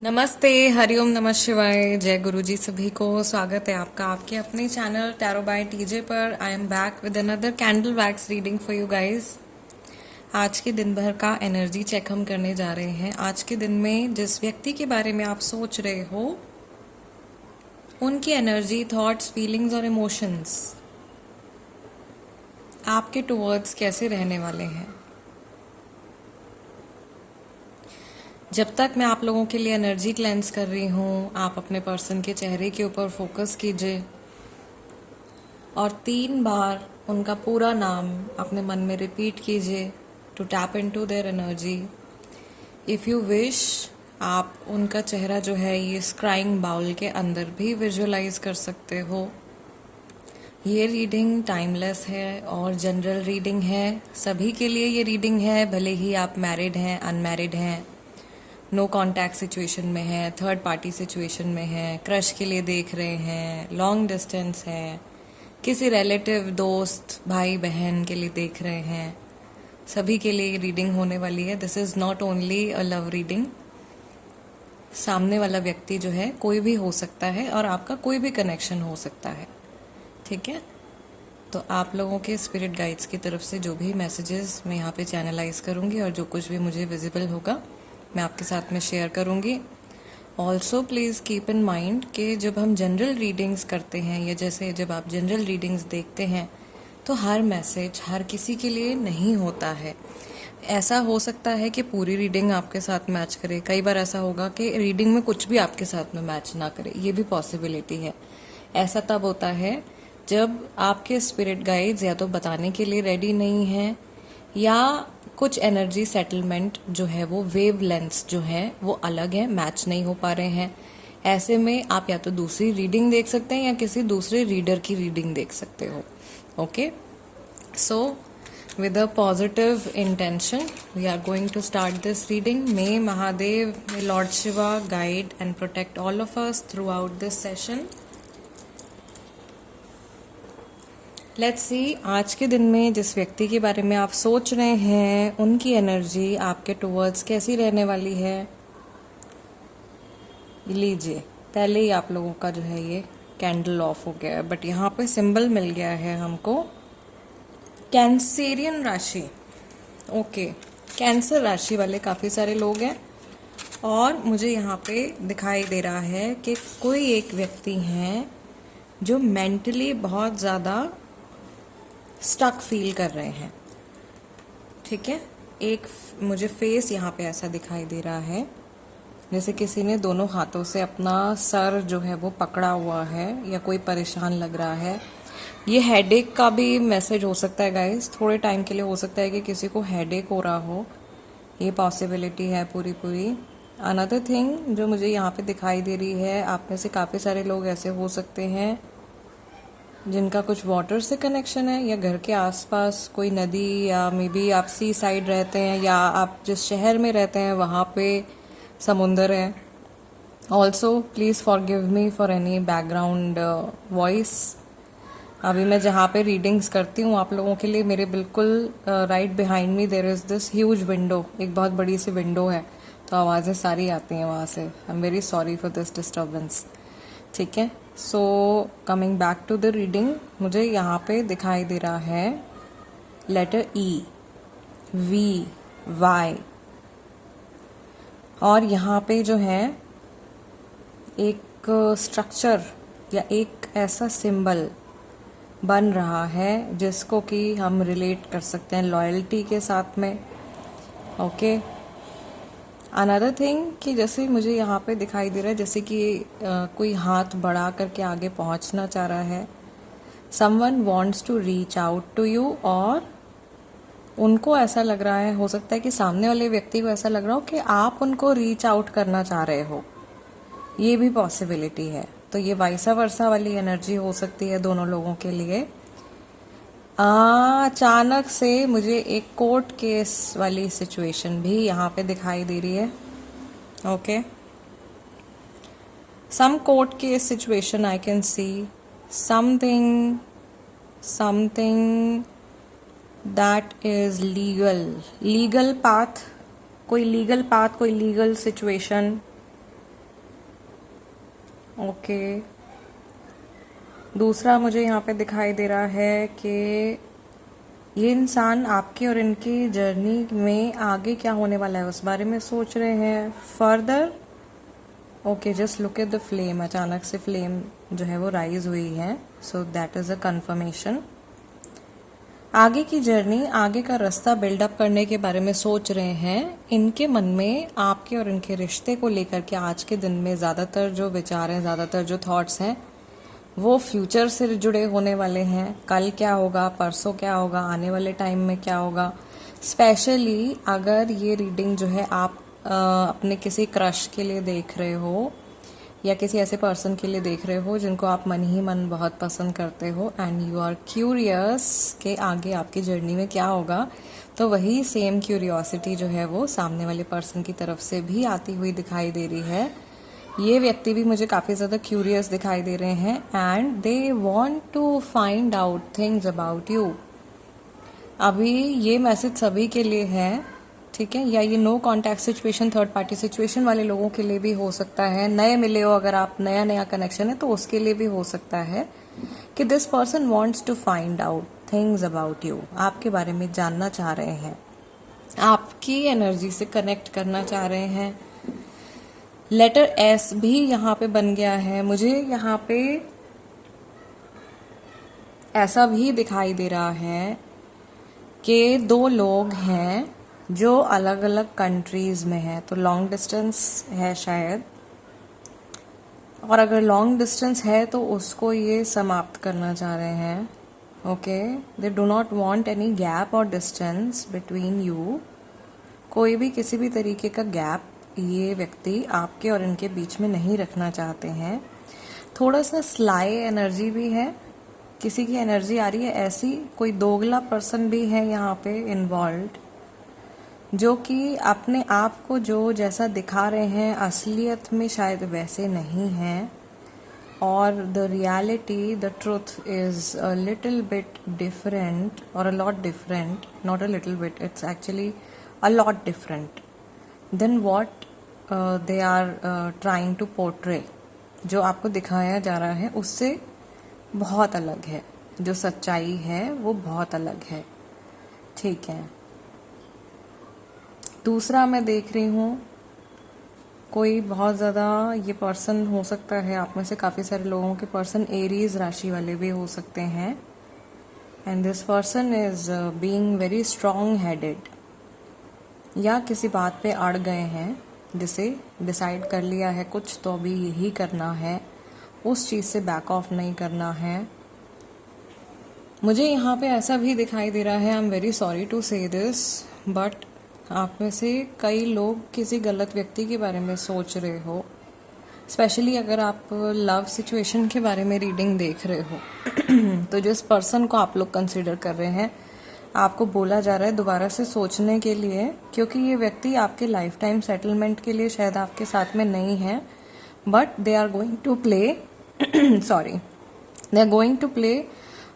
नमस्ते, हरिओम, नमः शिवाय, जय गुरु जी। सभी को स्वागत है आपका आपके अपने चैनल टैरो बाय टीजे पर। I am back with another candle wax reading for you guys. आज के दिन भर का एनर्जी चेक हम करने जा रहे हैं। आज के दिन में जिस व्यक्ति के बारे में आप सोच रहे हो, उनकी एनर्जी, थॉट्स, फीलिंग्स और इमोशंस आपके टुवर्ड्स कैसे रहने वाले हैं। जब तक मैं आप लोगों के लिए एनर्जी क्लेंस कर रही हूँ, आप अपने पर्सन के चेहरे के ऊपर फोकस कीजिए और 3 बार उनका पूरा नाम अपने मन में रिपीट कीजिए to tap into their energy. If you wish, आप उनका चेहरा जो है ये स्क्राइंग बाउल के अंदर भी विजुअलाइज कर सकते हो। ये रीडिंग टाइमलेस है और जनरल रीडिंग है। सभी के लिए ये रीडिंग है, भले ही आप मैरिड हैं, अनमैरिड हैं, नो कॉन्टैक्ट सिचुएशन में है, थर्ड पार्टी सिचुएशन में है, क्रश के लिए देख रहे हैं, लॉन्ग डिस्टेंस है, किसी रिलेटिव, दोस्त, भाई बहन के लिए देख रहे हैं, सभी के लिए रीडिंग होने वाली है। This is not only a love reading. सामने वाला व्यक्ति जो है कोई भी हो सकता है और आपका कोई भी कनेक्शन हो सकता है, ठीक है। तो आप लोगों के स्पिरिट गाइड्स की तरफ से जो भी मैसेजेस मैं यहाँ पे चैनलाइज करूँगी और जो कुछ भी मुझे विजिबल होगा मैं आपके साथ में शेयर करूँगी। Also please keep in mind कि जब हम जनरल रीडिंग्स करते हैं या जैसे जब आप जनरल रीडिंग्स देखते हैं तो हर मैसेज हर किसी के लिए नहीं होता है। ऐसा हो सकता है कि पूरी रीडिंग आपके साथ मैच करे, कई बार ऐसा होगा कि रीडिंग में कुछ भी आपके साथ में मैच ना करे, ये भी पॉसिबिलिटी है। ऐसा तब होता है जब आपके स्पिरिट गाइड्स या तो बताने के लिए रेडी नहीं हैं या कुछ एनर्जी सेटलमेंट जो है वो वेव लेंथ्स जो है वो अलग है, मैच नहीं हो पा रहे हैं। ऐसे में आप या तो दूसरी रीडिंग देख सकते हैं या किसी दूसरे रीडर की रीडिंग देख सकते हो। Okay, so with a positive intention we are going to start this reading. May Mahadev, may Lord Shiva guide and protect all of us throughout this session. Let's see, आज के दिन में जिस व्यक्ति के बारे में आप सोच रहे हैं उनकी एनर्जी आपके टुवर्ड्स कैसी रहने वाली है। लीजिए, पहले ही आप लोगों का जो है ये कैंडल ऑफ हो गया है, बट यहाँ पे सिंबल मिल गया है हमको कैंसेरियन राशि। ओके, कैंसर राशि वाले काफ़ी सारे लोग हैं और मुझे यहाँ पे दिखाई दे रहा है कि कोई एक व्यक्ति हैं जो मेंटली बहुत ज़्यादा स्टक फील कर रहे हैं, ठीक है। एक मुझे फेस यहाँ पे ऐसा दिखाई दे रहा है जैसे किसी ने दोनों हाथों से अपना सर जो है वो पकड़ा हुआ है या कोई परेशान लग रहा है। ये हेडेक का भी मैसेज हो सकता है गाइस, थोड़े टाइम के लिए हो सकता है कि किसी को हेडेक हो रहा हो, ये पॉसिबिलिटी है पूरी पूरी। अनदर थिंग जो मुझे यहाँ पे दिखाई दे रही है, आप में से काफ़ी सारे लोग ऐसे हो सकते हैं जिनका कुछ वाटर से कनेक्शन है या घर के आसपास कोई नदी या मे बी आप सी साइड रहते हैं या आप जिस शहर में रहते हैं वहाँ पे समुंदर है। Also please forgive me for any background voice. अभी मैं जहाँ पे रीडिंग्स करती हूँ आप लोगों के लिए, मेरे बिल्कुल right behind me there is this huge window, एक बहुत बड़ी सी विंडो है, तो आवाज़ें सारी आती हैं वहाँ से। I am very sorry for this disturbance, ठीक है। So coming back to the reading, मुझे यहाँ पे दिखाई दे रहा है लेटर ई, वी, वाई और यहाँ पे जो है एक स्ट्रक्चर या एक ऐसा सिंबल बन रहा है जिसको कि हम रिलेट कर सकते हैं लॉयल्टी के साथ में। ओके, अनदर थिंग कि जैसे मुझे यहाँ पे दिखाई दे रहा है जैसे कि कोई हाथ बढ़ा करके आगे पहुँचना चाह रहा है। Someone wants to reach out to you और उनको ऐसा लग रहा है, हो सकता है कि सामने वाले व्यक्ति को ऐसा लग रहा हो कि आप उनको रीच आउट करना चाह रहे हो, ये भी पॉसिबिलिटी है। तो ये वाइसा वर्सा वाली एनर्जी हो सकती है दोनों लोगों के लिए। अचानक से मुझे एक कोर्ट केस वाली सिचुएशन भी यहाँ पे दिखाई दे रही है। Okay, some court case situation I can see, something that is legal path, कोई लीगल सिचुएशन ओके, दूसरा मुझे यहाँ पे दिखाई दे रहा है कि ये इंसान आपके और इनकी जर्नी में आगे क्या होने वाला है उस बारे में सोच रहे हैं further. Okay, just look at the flame, अचानक से फ्लेम जो है वो राइज हुई है, so that is a confirmation. आगे की जर्नी, आगे का रास्ता बिल्डअप करने के बारे में सोच रहे हैं। इनके मन में आपके और इनके रिश्ते को लेकर के आज के दिन में ज़्यादातर जो विचार हैं, ज़्यादातर जो थॉट्स हैं, वो फ्यूचर से जुड़े होने वाले हैं। कल क्या होगा, परसों क्या होगा, आने वाले टाइम में क्या होगा। स्पेशली अगर ये रीडिंग जो है आप अपने किसी क्रश के लिए देख रहे हो या किसी ऐसे पर्सन के लिए देख रहे हो जिनको आप मन ही मन बहुत पसंद करते हो एंड यू आर क्यूरियस कि आगे आपकी जर्नी में क्या होगा, तो वही सेम क्यूरियोसिटी जो है वो सामने वाले पर्सन की तरफ से भी आती हुई दिखाई दे रही है। ये व्यक्ति भी मुझे काफ़ी ज़्यादा क्यूरियस दिखाई दे रहे हैं and they want to find out things about you. अभी ये मैसेज सभी के लिए है, ठीक है, या ये no contact situation, third party situation वाले लोगों के लिए भी हो सकता है। नए मिले हो अगर आप, नया नया कनेक्शन है तो उसके लिए भी हो सकता है कि this person wants to find out things about you, आपके बारे में जानना चाह रहे हैं, आपकी एनर्जी से कनेक्ट करना चाह रहे हैं। लेटर एस भी यहाँ पे बन गया है। मुझे यहाँ पे ऐसा भी दिखाई दे रहा है कि दो लोग हैं जो अलग अलग कंट्रीज में हैं, तो लॉन्ग डिस्टेंस है शायद, और अगर लॉन्ग डिस्टेंस है तो उसको ये समाप्त करना चाह रहे हैं। Okay, they do not want any gap और डिस्टेंस बिटवीन यू। कोई भी किसी भी तरीके का गैप ये व्यक्ति आपके और इनके बीच में नहीं रखना चाहते हैं। थोड़ा सा स्लाई एनर्जी भी है, किसी की एनर्जी आ रही है ऐसी, कोई दोगला पर्सन भी है यहाँ पे इन्वॉल्व्ड, जो कि अपने आप को जो जैसा दिखा रहे हैं असलियत में शायद वैसे नहीं हैं, और the reality, the truth is a little bit different or a lot different, not a little bit, it's actually a lot different than what they are trying to portray. जो आपको दिखाया जा रहा है उससे बहुत अलग है, जो सच्चाई है वो बहुत अलग है, ठीक है। दूसरा मैं देख रही हूँ कोई बहुत ज़्यादा, ये पर्सन हो सकता है आप में से काफ़ी सारे लोगों के पर्सन एरीज राशि वाले भी हो सकते हैं and this person is being very strong headed, या किसी बात पे अड़ गए हैं जिसे डिसाइड कर लिया है कुछ तो अभी यही करना है, उस चीज़ से बैक ऑफ नहीं करना है। मुझे यहाँ पे ऐसा भी दिखाई दे रहा है, I am very sorry to say this, but आप में से कई लोग किसी गलत व्यक्ति के बारे में सोच रहे हो, स्पेशली अगर आप लव सिचुएशन के बारे में रीडिंग देख रहे हो तो जिस पर्सन को आप लोग कंसिडर कर रहे हैं, आपको बोला जा रहा है दोबारा से सोचने के लिए, क्योंकि ये व्यक्ति आपके लाइफ टाइम सेटलमेंट के लिए शायद आपके साथ में नहीं है, but they are going to play sorry, they are going to play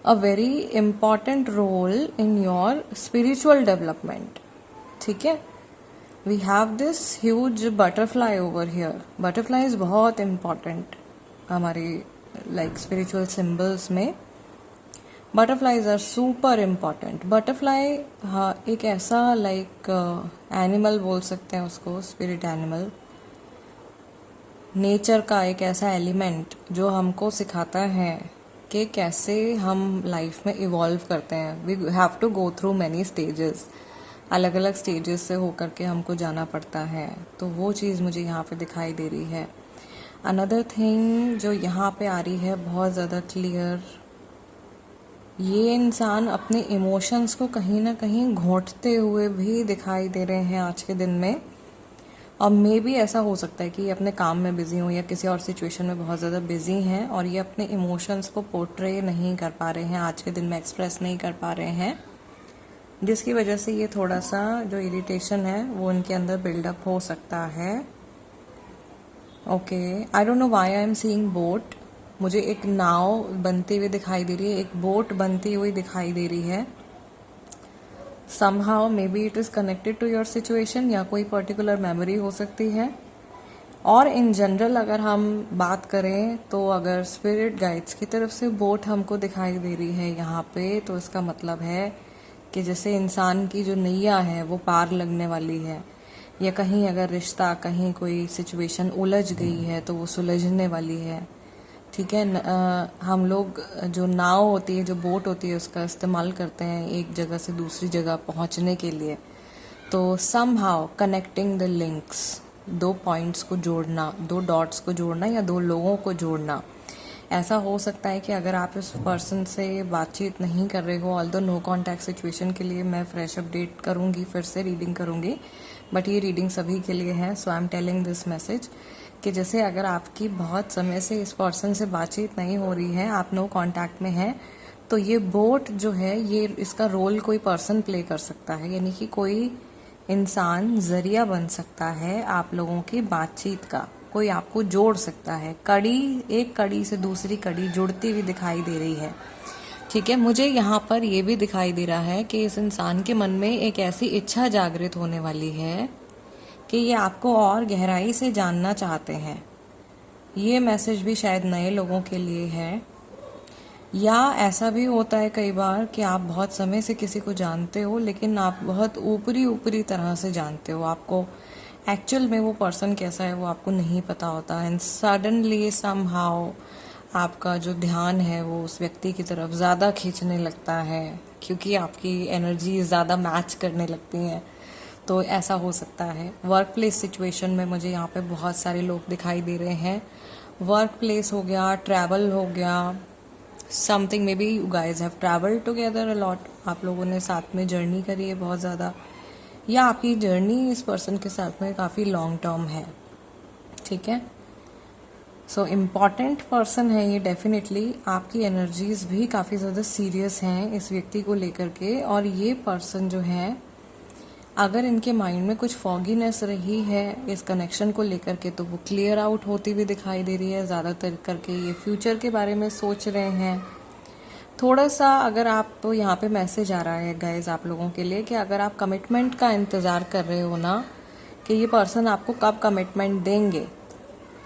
a very important role in your spiritual development, ठीक है। We have this huge butterfly over here. Butterflies बहुत इम्पॉर्टेंट हमारी लाइक स्पिरिचुअल सिंबल्स में, butterflies are super important. Butterfly हाँ एक ऐसा like animal बोल सकते हैं उसको, स्पिरिट एनिमल, नेचर का एक ऐसा एलिमेंट जो हमको सिखाता है कि कैसे हम लाइफ में इवॉल्व करते हैं। We have to go through many stages, अलग अलग स्टेजेस से होकर के हमको जाना पड़ता है, तो वो चीज़ मुझे यहाँ पे दिखाई दे रही है। अनदर थिंग जो यहाँ पे आ रही है बहुत ज़्यादा क्लियर, ये इंसान अपने इमोशंस को कहीं ना कहीं घोंटते हुए भी दिखाई दे रहे हैं आज के दिन में, और मे भी ऐसा हो सकता है कि ये अपने काम में बिजी हो या किसी और सिचुएशन में बहुत ज़्यादा बिजी हैं और ये अपने इमोशंस को पोर्ट्रे नहीं कर पा रहे हैं, आज के दिन में एक्सप्रेस नहीं कर पा रहे हैं, जिसकी वजह से ये थोड़ा सा जो इरिटेशन है वो इनके अंदर बिल्डअप हो सकता है। Okay, I don't know why I am seeing boat. मुझे एक नाव बनती हुई दिखाई दे रही है, एक बोट बनती हुई दिखाई दे रही है। somehow maybe it is connected to your situation, या कोई पर्टिकुलर मेमोरी हो सकती है। और इन जनरल अगर हम बात करें तो अगर स्पिरिट गाइड्स की तरफ से बोट हमको दिखाई दे रही है यहाँ पे, तो इसका मतलब है कि जैसे इंसान की जो नैया है वो पार लगने वाली है, या कहीं अगर रिश्ता, कहीं कोई सिचुएशन उलझ गई है तो वो सुलझने वाली है। ठीक है, हम लोग जो नाव होती है, जो बोट होती है, उसका इस्तेमाल करते हैं एक जगह से दूसरी जगह पहुंचने के लिए। तो समहाउ कनेक्टिंग द लिंक्स, दो पॉइंट्स को जोड़ना, दो डॉट्स को जोड़ना या दो लोगों को जोड़ना। ऐसा हो सकता है कि अगर आप इस पर्सन से बातचीत नहीं कर रहे हो, ऑल्दो नो कॉन्टैक्ट सिचुएशन के लिए मैं फ्रेश अपडेट करूंगी, फिर से रीडिंग करूंगी, बट ये रीडिंग सभी के लिए है। So I am telling this message कि जैसे अगर आपकी बहुत समय से इस पर्सन से बातचीत नहीं हो रही है, आप नो कॉन्टैक्ट में हैं, तो ये बोट जो है, ये इसका रोल कोई पर्सन प्ले कर सकता है, यानी कि कोई इंसान जरिया बन सकता है आप लोगों की बातचीत का, कोई आपको जोड़ सकता है। कड़ी, एक कड़ी से दूसरी कड़ी जुड़ती हुई दिखाई दे रही है। ठीक है, मुझे यहाँ पर ये भी दिखाई दे रहा है कि इस इंसान के मन में एक ऐसी इच्छा जागृत होने वाली है कि ये आपको और गहराई से जानना चाहते हैं। ये मैसेज भी शायद नए लोगों के लिए है, या ऐसा भी होता है कई बार कि आप बहुत समय से किसी को जानते हो, लेकिन आप बहुत ऊपरी तरह से जानते हो, आपको एक्चुअल में वो पर्सन कैसा है वो आपको नहीं पता होता। एंड सडनली समहाउ आपका जो ध्यान है वो उस व्यक्ति की तरफ ज़्यादा खींचने लगता है, क्योंकि आपकी एनर्जी ज़्यादा मैच करने लगती हैं। तो ऐसा हो सकता है। वर्क प्लेस सिचुएशन में मुझे यहाँ पे बहुत सारे लोग दिखाई दे रहे हैं। वर्क प्लेस हो गया, ट्रैवल हो गया, something, may be you guys have travel together a lot, आप लोगों ने साथ में जर्नी करी है बहुत ज़्यादा, या आपकी जर्नी इस पर्सन के साथ में काफ़ी लॉन्ग टर्म है। ठीक है, सो इम्पॉर्टेंट पर्सन है ये डेफिनेटली। आपकी एनर्जीज भी काफ़ी ज़्यादा सीरियस हैं इस व्यक्ति को लेकर के, और ये पर्सन जो है, अगर इनके माइंड में कुछ फॉगीनेस रही है इस कनेक्शन को लेकर के, तो वो क्लियर आउट होती हुई दिखाई दे रही है। ज़्यादातर करके ये फ्यूचर के बारे में सोच रहे हैं थोड़ा सा। अगर आप, तो यहाँ पे मैसेज आ रहा है गाइज आप लोगों के लिए कि अगर आप कमिटमेंट का इंतज़ार कर रहे हो ना, कि ये पर्सन आपको कब कमिटमेंट देंगे,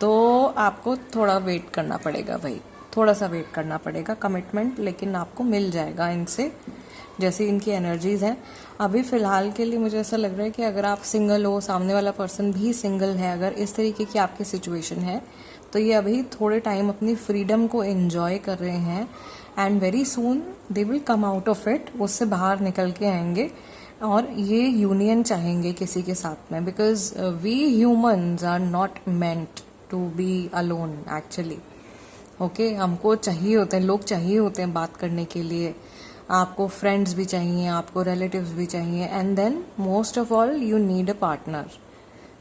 तो आपको थोड़ा वेट करना पड़ेगा भाई, थोड़ा सा वेट करना पड़ेगा। कमिटमेंट लेकिन आपको मिल जाएगा इनसे, जैसे इनकी एनर्जीज हैं। अभी फ़िलहाल के लिए मुझे ऐसा लग रहा है कि अगर आप सिंगल हो, सामने वाला पर्सन भी सिंगल है, अगर इस तरीके की आपकी सिचुएशन है, तो ये अभी थोड़े टाइम अपनी फ्रीडम को एंजॉय कर रहे हैं, and very soon they will come out of it, उससे बाहर निकल के आएंगे और ये यूनियन चाहेंगे किसी के साथ में, because we humans are not meant to be alone actually. Okay, हमको चाहिए होते हैं, लोग चाहिए होते हैं बात करने के लिए, आपको फ्रेंड्स भी चाहिए, आपको रिलेटिव्स भी चाहिए, and then most of all you need a partner.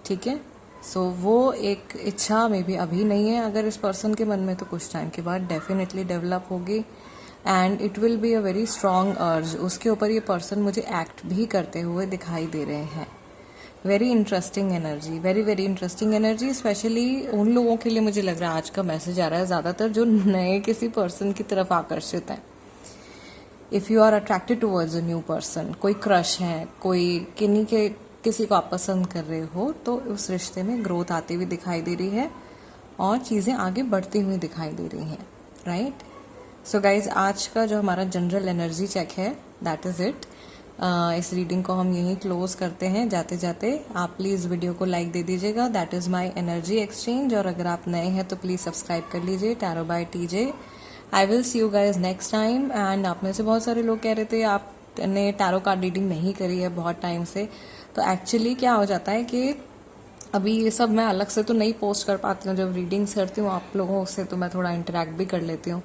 ठीक है, सो वो एक इच्छा में भी अभी नहीं है अगर इस पर्सन के मन में, तो कुछ टाइम के बाद डेफिनेटली डेवलप होगी, and it will be a very strong अर्ज। उसके ऊपर ये पर्सन मुझे एक्ट भी करते हुए दिखाई दे रहे हैं। Very interesting energy, very very interesting energy, specially उन लोगों के लिए मुझे लग रहा है आज का मैसेज आ रहा है ज़्यादातर जो नए किसी पर्सन की तरफ आकर्षित हैं। If you are attracted towards a new person, कोई क्रश है, कोई किसी को आप पसंद कर रहे हो, तो उस रिश्ते में ग्रोथ आती हुई दिखाई दे रही है और चीज़ें आगे बढ़ती हुई दिखाई दे रही हैं। राइट, सो गाइज आज का जो हमारा जनरल एनर्जी चेक है, दैट इज़ इट। इस रीडिंग को हम यहीं क्लोज करते हैं। जाते जाते आप प्लीज़ वीडियो को लाइक दे दीजिएगा, that is my energy exchange. और अगर आप नए हैं तो प्लीज़ सब्सक्राइब कर लीजिए tarot bye TJ. I will see you guys next time. And आप में से बहुत सारे लोग कह रहे थे आपने टैरो कार्ड रीडिंग नहीं करी है बहुत टाइम से, तो एक्चुअली क्या हो जाता है कि अभी ये सब मैं अलग से तो नहीं पोस्ट कर पाती हूँ। जब रीडिंग्स करती हूँ आप लोगों से तो मैं थोड़ा इंटरेक्ट भी कर लेती हूँ,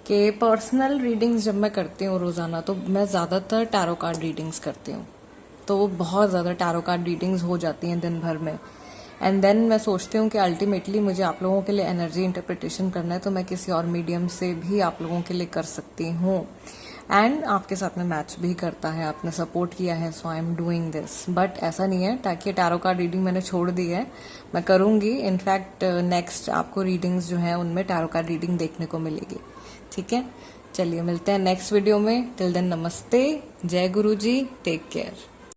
कि पर्सनल रीडिंग्स जब मैं करती हूँ रोज़ाना, तो मैं ज़्यादातर टैरो कार्ड रीडिंग्स करती हूँ, तो बहुत ज़्यादा टैरो कार्ड रीडिंग्स हो जाती हैं दिन भर में। एंड देन मैं सोचती हूँ कि अल्टीमेटली मुझे आप लोगों के लिए एनर्जी इंटरप्रिटेशन करना है, तो मैं किसी और मीडियम से भी आप लोगों के लिए कर सकती हूँ, एंड आपके साथ में मैच भी करता है, आपने सपोर्ट किया है, so I am doing this. But ऐसा नहीं है ताकि टैरो कार्ड रीडिंग मैंने छोड़ दी है, मैं करूँगी। इनफैक्ट नेक्स्ट आपको रीडिंग्स जो है उनमें टैरो कार्ड रीडिंग देखने को मिलेगी। ठीक है, चलिए मिलते हैं नेक्स्ट वीडियो में। टिल देन नमस्ते, जय गुरु जी, टेक केयर।